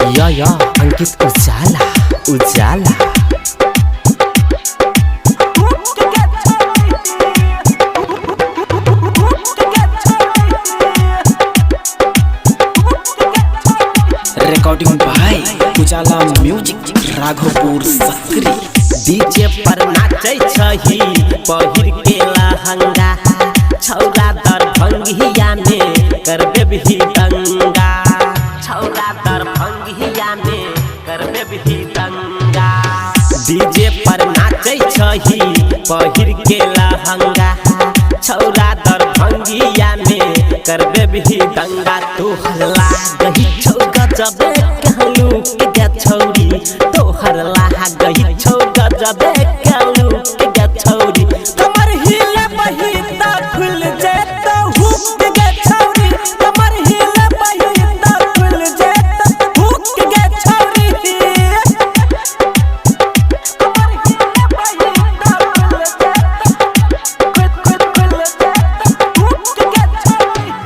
या अंकित उजाला उजाला। रिकॉर्डिंग भाई उजाला म्यूजिक राघोपुर सकरी। डीजे पर नाचै छही पहिर के लहंगा, छौरा दरभंगिया में करबे भी दंगा, छौरा दरभंगिया में करबे भी दंगा। डीजे पर नाचै छही पहिर के लहंगा, छौरा दरभंगिया में करबे भी दंगा। तोहर लागही छौ गजबे कहलू के छौरी, तोहर लागही छौ गजबे कहलू के छौरी। कमर हिले बहिता खुल जेत हुक के छौरी, कमर हिले बहिता खुल जेत हुक के छौरी। कमर हिले बहिता खुल जेत खुल जेत हुक के छौरी।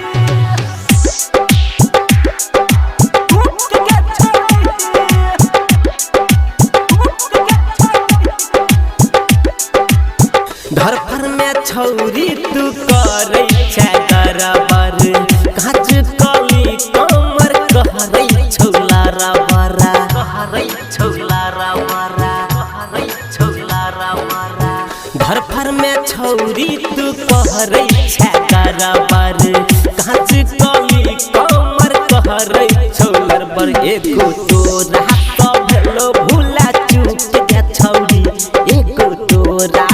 घर पर में छौरी तू करे छै गरबर, काच कली कमर कहरै छौला रबरा, कहरै छौला रबरा, कहरै छौला रबरा। घर पर में छौरी तू कहरै छै गरबर, काच कली कमर कहरै छौला रबर। एको तोरा सब भेलो भूला चूक के छौरी, एको तोरा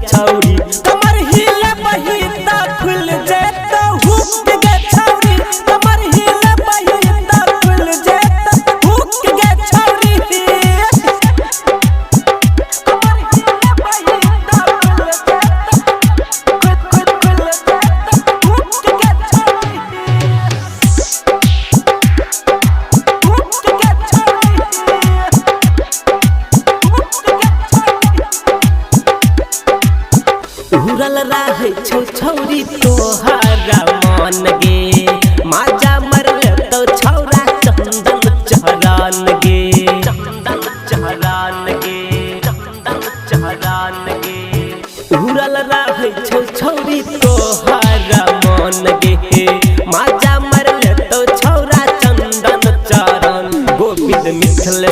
छौरी। कमर हिले बहिता खुल जेत हुक के छौरी, कमर हिले बहिता खुल जेत हुक के छौरी। कमर हिले बहिता खुल जेत खुल जेत हुक के छौरी, हुक के छौरी। उड़ल रहे छौ छौरी तोहरा मन गे, माजा मरले तो छौरा चंदन चहरान गे, चंदन चहरान गे, चंदन चहरान गे। उड़ल रहे छौ छौरी तोहरा मन गे, माजा मरले तो छौरा चंदन चहरान। गोविंद मिथिल